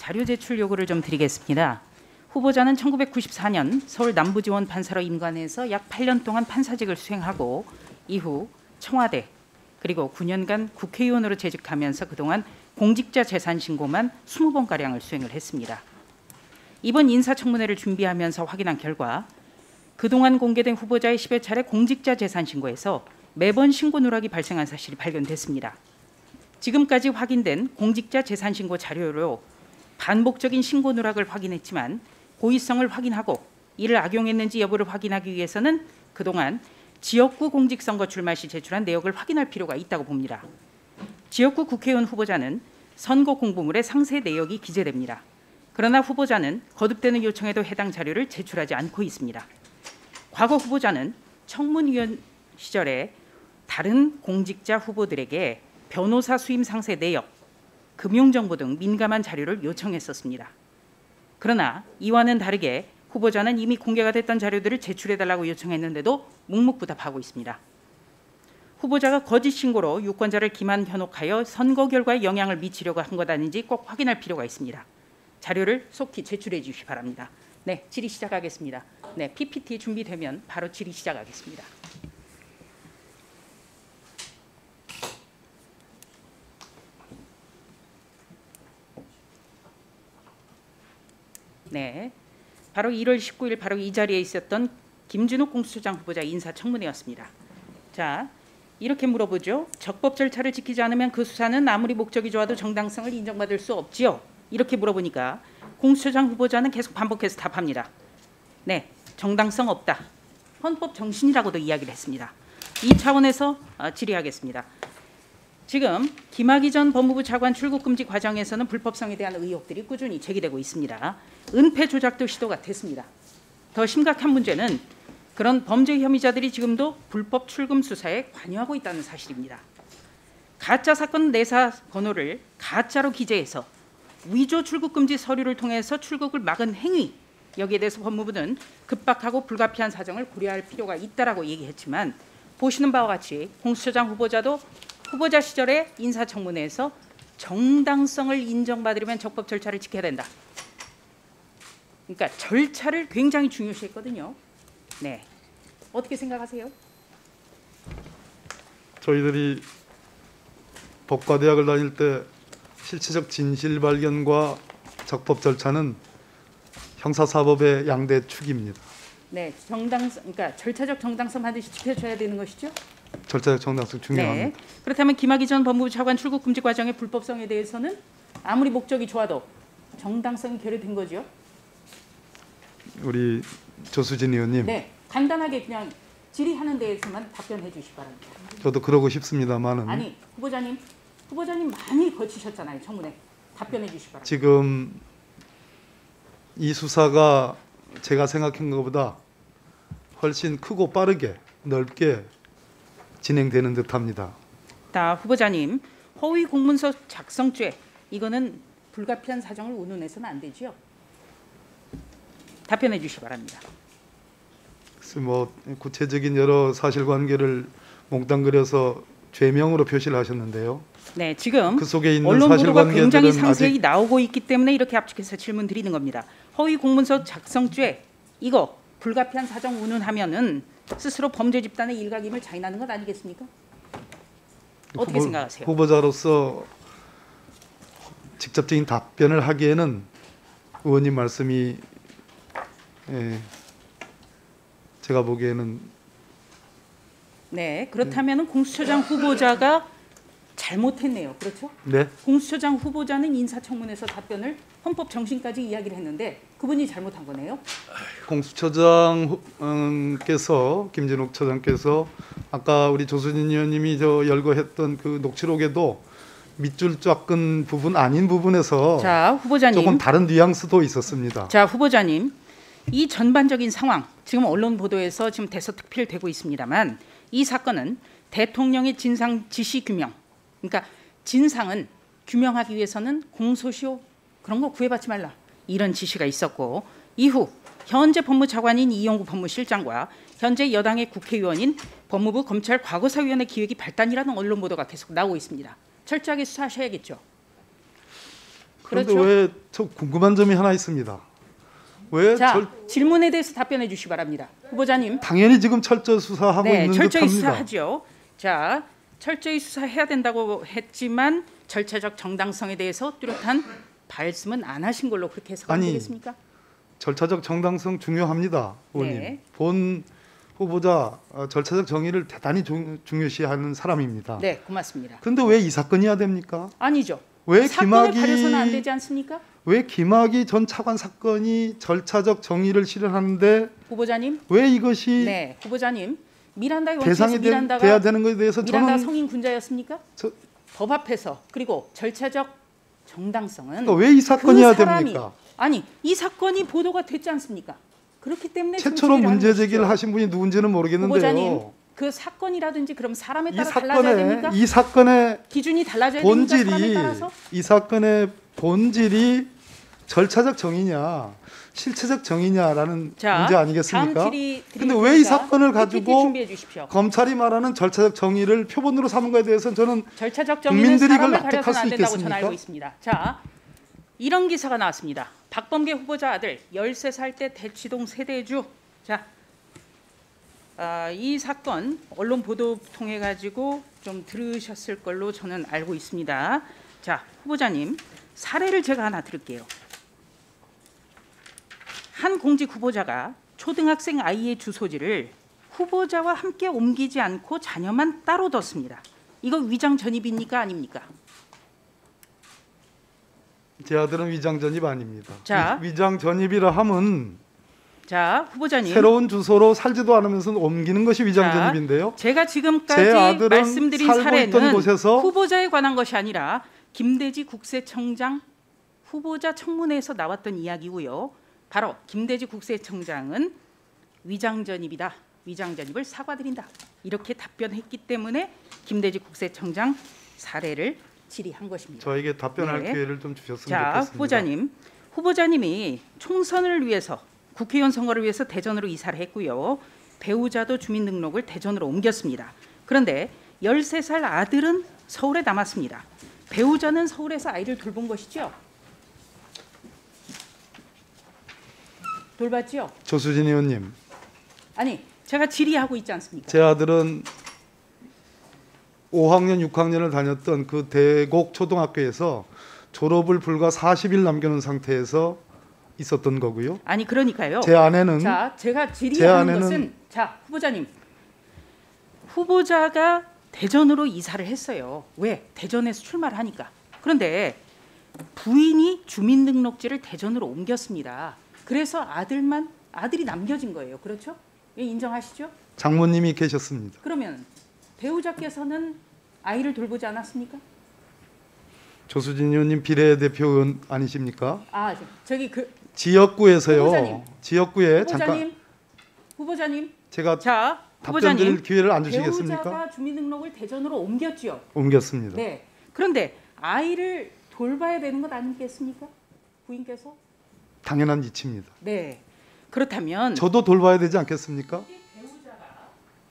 자료 제출 요구를 좀 드리겠습니다. 후보자는 1994년 서울 남부지원 판사로 임관해서 약 8년 동안 판사직을 수행하고 이후 청와대 그리고 9년간 국회의원으로 재직하면서 그동안 공직자 재산 신고만 20번가량을 수행을 했습니다. 이번 인사청문회를 준비하면서 확인한 결과 그동안 공개된 후보자의 10여 차례 공직자 재산 신고에서 매번 신고 누락이 발생한 사실이 발견됐습니다. 지금까지 확인된 공직자 재산 신고 자료로 반복적인 신고 누락을 확인했지만 고의성을 확인하고 이를 악용했는지 여부를 확인하기 위해서는 그동안 지역구 공직선거 출마 시 제출한 내역을 확인할 필요가 있다고 봅니다. 지역구 국회의원 후보자는 선거 공보물에 상세 내역이 기재됩니다. 그러나 후보자는 거듭되는 요청에도 해당 자료를 제출하지 않고 있습니다. 과거 후보자는 청문위원 시절에 다른 공직자 후보들에게 변호사 수임 상세 내역, 금융정보 등 민감한 자료를 요청했었습니다. 그러나 이와는 다르게 후보자는 이미 공개가 됐던 자료들을 제출해달라고 요청했는데도 묵묵부답하고 있습니다. 후보자가 거짓 신고로 유권자를 기만 현혹하여 선거 결과에 영향을 미치려고 한 것 아닌지 꼭 확인할 필요가 있습니다. 자료를 속히 제출해 주시기 바랍니다. 네, 질의 시작하겠습니다. 네, PPT 준비되면 바로 질의 시작하겠습니다. 네, 바로 1월 19일 바로 이 자리에 있었던 김진욱 공수처장 후보자 인사청문회였습니다. 자, 이렇게 물어보죠. 적법 절차를 지키지 않으면 그 수사는 아무리 목적이 좋아도 정당성을 인정받을 수 없지요. 이렇게 물어보니까 공수처장 후보자는 계속 반복해서 답합니다. 네, 정당성 없다. 헌법 정신이라고도 이야기를 했습니다. 이 차원에서 질의하겠습니다. 지금 김학의 전 법무부 차관 출국 금지 과정에서는 불법성에 대한 의혹들이 꾸준히 제기되고 있습니다. 은폐 조작도 시도가 됐습니다. 더 심각한 문제는 그런 범죄 혐의자들이 지금도 불법 출금 수사에 관여하고 있다는 사실입니다. 가짜 사건 내사 번호를 가짜로 기재해서 위조 출국 금지 서류를 통해서 출국을 막은 행위, 여기에 대해서 법무부는 급박하고 불가피한 사정을 고려할 필요가 있다라고 얘기했지만 보시는 바와 같이 공수처장 후보자도 후보자 시절에 인사청문회에서 정당성을 인정받으려면 적법 절차를 지켜야 된다. 그러니까 절차를 굉장히 중요시했거든요. 네, 어떻게 생각하세요? 저희들이 법과대학을 다닐 때 실체적 진실 발견과 적법 절차는 형사사법의 양대 축입니다. 네, 정당성, 그러니까 절차적 정당성 반드시 지켜줘야 되는 것이죠. 절차적 정당성 중요합니다. 네, 그렇다면 김학의 전 법무부 차관 출국 금지 과정의 불법성에 대해서는 아무리 목적이 좋아도 정당성이 결여된 거죠. 우리 조수진 의원님. 네, 간단하게 그냥 질의하는 데에서만 답변해 주시기 바랍니다. 저도 그러고 싶습니다만은 아니, 후보자님 많이 거치셨잖아요. 청문회. 답변해 주시기 바랍니다. 지금 이 수사가 제가 생각한 것보다 훨씬 크고 빠르게 넓게 진행되는 듯합니다. 자, 후보자님, 허위 공문서 작성죄 이거는 불가피한 사정을 운운해서는 안 되죠. 답변해 주시기 바랍니다. 그래서 뭐 구체적인 여러 사실관계를 몽땅 그려서 죄명으로 표시를 하셨는데요. 네, 지금 그 속에 있는 언론 보도가 굉장히 사실관계들은 상세히 아직 나오고 있기 때문에 이렇게 압축해서 질문 드리는 겁니다. 허위 공문서 작성죄 이거 불가피한 사정 운운하면은 스스로 범죄 집단의 일각임을 자인하는 것 아니겠습니까? 어떻게 생각하세요? 후보자로서 직접적인 답변을 하기에는 의원님 말씀이 제가 보기에는 네, 그렇다면 공수처장 후보자가 잘못했네요. 그렇죠? 네. 공수처장 후보자는 인사청문회에서 답변을 헌법 정신까지 이야기를 했는데 그분이 잘못한 거네요. 공수처장께서 김진욱 처장께서 아까 우리 조수진 의원님이 열거했던 그 녹취록에도 밑줄 쫙 끈 부분 아닌 부분에서 자, 후보자님. 조금 다른 뉘앙스도 있었습니다. 자, 후보자님. 이 전반적인 상황, 지금 언론 보도에서 지금 대서특필되고 있습니다만 이 사건은 대통령의 진상 지시 규명, 그러니까 진상은 규명하기 위해서는 공소시효 그런 거 구애받지 말라 이런 지시가 있었고 이후 현재 법무차관인 이용구 법무실장과 현재 여당의 국회의원인 법무부 검찰 과거사위원회 기획이 발단이라는 언론 보도가 계속 나오고 있습니다. 철저하게 수사하셔야겠죠. 그런데 그렇죠? 왜 저 궁금한 점이 하나 있습니다. 왜 자, 질문에 대해서 답변해 주시기 바랍니다. 후보자님. 당연히 지금 철저 수사하고 네, 있는 철저히 듯합니다. 수사하죠. 자, 철저히 수사해야 된다고 했지만 절차적 정당성에 대해서 뚜렷한 말씀은 안 하신 걸로 그렇게 해석하면 아니, 되겠습니까? 절차적 정당성 중요합니다, 의원님. 네. 본 후보자 절차적 정의를 대단히 중요시하는 사람입니다. 네, 고맙습니다. 그런데 왜 이 사건이야 됩니까? 아니죠. 왜 사건을 가려서는 안 되지 않습니까? 왜 김학의 전 차관 사건이 절차적 정의를 실현하는데 후보자님. 왜 이것이 네, 후보자님. 미란다의 대상이 원칙에서 미란다가 돼야 되는 것에 대해서 미란다 저는 성인 군자였습니까? 저- 법 앞에서 그리고 절차적 정당성은 그러니까 왜 이 사건이야 그 사람이- 됩니까? 아니, 이 사건이 보도가 됐지 않습니까? 그렇기 때문에 최초로 정치를 문제 하는 제기를 것이죠. 하신 분이 누군지는 후보자님, 모르겠는데요. 그 사건이라든지 그럼 사람에 이 따라 달라져야 됩니까? 사건의 기준이 달라져야 됩니까? 사람에 본질이 따라서? 이 사건의 본질이 절차적 정의냐 실체적 정의냐라는 자, 문제 아니겠습니까? 다음 질의 근데 왜 이 드리겠습니다. 사건을 PPT 가지고 준비해 주십시오. 검찰이 말하는 절차적 정의를 표본으로 삼은 것에 대해서는 저는 절차적 정의는 국민들이 이걸 사람을 납득할 가려서는 안 수 된다고 저는 있겠습니까? 알고 있습니다. 자, 이런 기사가 나왔습니다. 박범계 후보자 아들 13살 때 대치동 세대주. 자, 이 사건 언론 보도 통해 가지고 좀 들으셨을 걸로 저는 알고 있습니다. 자, 후보자님 사례를 제가 하나 들을게요. 한 공직 후보자가 초등학생 아이의 주소지를 후보자와 함께 옮기지 않고 자녀만 따로 뒀습니다. 이거 위장 전입입니까 아닙니까? 제 아들은 위장 전입 아닙니다. 자. 위장 전입이라 함은 자, 후보자님. 새로운 주소로 살지도 않으면서 옮기는 것이 위장 자, 전입인데요. 제가 제 지금까지 아들은 말씀드린 살고 있던 사례는 곳에서 후보자에 관한 것이 아니라 김대지 국세청장 후보자 청문회에서 나왔던 이야기고요. 바로 김대지 국세청장은 위장 전입이다. 위장 전입을 사과드린다. 이렇게 답변했기 때문에 김대지 국세청장 사례를 질의한 것입니다. 저에게 답변할 네. 기회를 좀 주셨으면 자, 좋겠습니다. 후보자님이 총선을 위해서 국회의원 선거를 위해서 대전으로 이사를 했고요. 배우자도 주민등록을 대전으로 옮겼습니다. 그런데 13살 아들은 서울에 남았습니다. 배우자는 서울에서 아이를 돌본 것이죠. 돌봤죠? 조수진 의원님, 아니, 제가 질의하고 있지 않습니까? 제 아들은 5학년, 6학년을 다녔던 그 대곡 초등학교에서 졸업을 불과 40일 남겨놓은 상태에서 있었던 거고요. 아니, 그러니까요. 제 아내는 자, 제가 제 질의하는 아내는- 것은 자, 후보자님. 후보자가 대전으로 이사를 했어요. 왜? 대전에서 출마를 하니까. 그런데 부인이 주민등록지를 대전으로 옮겼습니다. 그래서 아들이 남겨진 거예요. 그렇죠? 예, 인정하시죠? 장모님이 계셨습니다. 그러면 배우자께서는 아이를 돌보지 않았습니까? 조수진 의원님 비례대표 의원 아니십니까? 아, 저기 그 지역구에서요. 후보자님. 지역구에 후보자님, 잠깐 후보자님. 제가 자, 답변 후보자님. 드릴 기회를 안 주시겠습니까? 배우자가 주민등록을 대전으로 옮겼죠. 옮겼습니다. 네. 그런데 아이를 돌봐야 되는 것 아니겠습니까? 부인께서? 당연한 이치입니다. 네. 그렇다면 저도 돌봐야 되지 않겠습니까?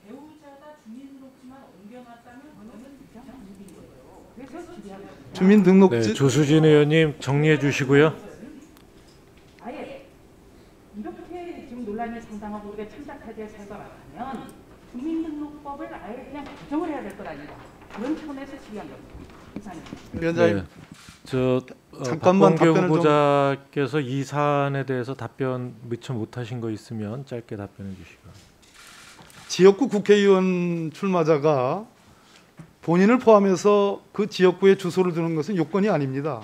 배우자가 주민등록지만 옮겨놨다면 그거는 위장전입인 거예요. 그래서 질의하는 거예요. 주민등록지 네, 조수진 의원님 정리해 주시고요. 아예 이렇게 지금 논란이 상당하고 우리가 참작해야 될 사유가 많다면 주민등록법을 아예 그냥 개정을 해야 될 것 아닌가 그런 차원에서 질의한 겁니다. 이상입니다. 위원장님 네, 저 잠깐만 박범계 답변을 좀- 후보자께서 이 사안에 대해서 답변 미처 못하신 거 있으면 짧게 답변해 주시고. 지역구 국회의원 출마자가 본인을 포함해서 그 지역구에 주소를 두는 것은 요건이 아닙니다.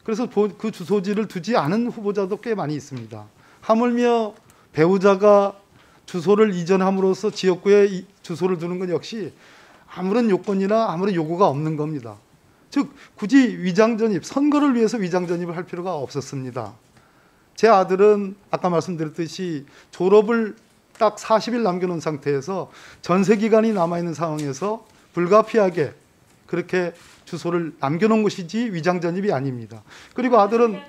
그래서 그 주소지를 두지 않은 후보자도 꽤 많이 있습니다. 하물며 배우자가 주소를 이전함으로써 지역구에 주소를 두는 건 역시 아무런 요건이나 아무런 요구가 없는 겁니다. 즉 굳이 위장전입, 선거를 위해서 위장전입을 할 필요가 없었습니다. 제 아들은 아까 말씀드렸듯이 졸업을 딱 40일 남겨놓은 상태에서 전세 기간이 남아있는 상황에서 불가피하게 그렇게 주소를 남겨놓은 것이지 위장전입이 아닙니다. 그리고 아들은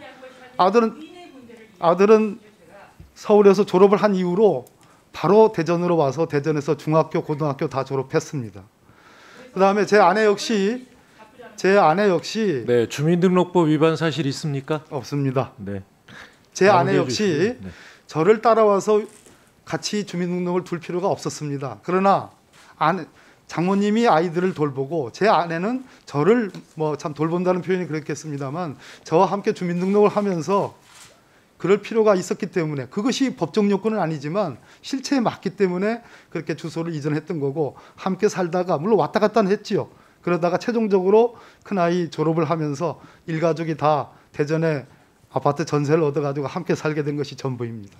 서울에서 졸업을 한 이후로 바로 대전으로 와서 대전에서 중학교, 고등학교 다 졸업했습니다. 그다음에 제 아내 역시 제 아내 역시 네, 주민등록법 위반 사실 있습니까? 없습니다. 네. 제 아내 양보해 역시 주시고요. 네. 저를 따라와서 같이 주민등록을 둘 필요가 없었습니다. 그러나 장모님이 아이들을 돌보고 제 아내는 저를 뭐 참 돌본다는 표현이 그렇겠습니다만 저와 함께 주민등록을 하면서 그럴 필요가 있었기 때문에 그것이 법적 요건은 아니지만 실체에 맞기 때문에 그렇게 주소를 이전했던 거고 함께 살다가 물론 왔다 갔다는 했지요. 그러다가 최종적으로 큰아이 졸업을 하면서 일가족이 다 대전에 아파트 전세를 얻어가지고 함께 살게 된 것이 전부입니다.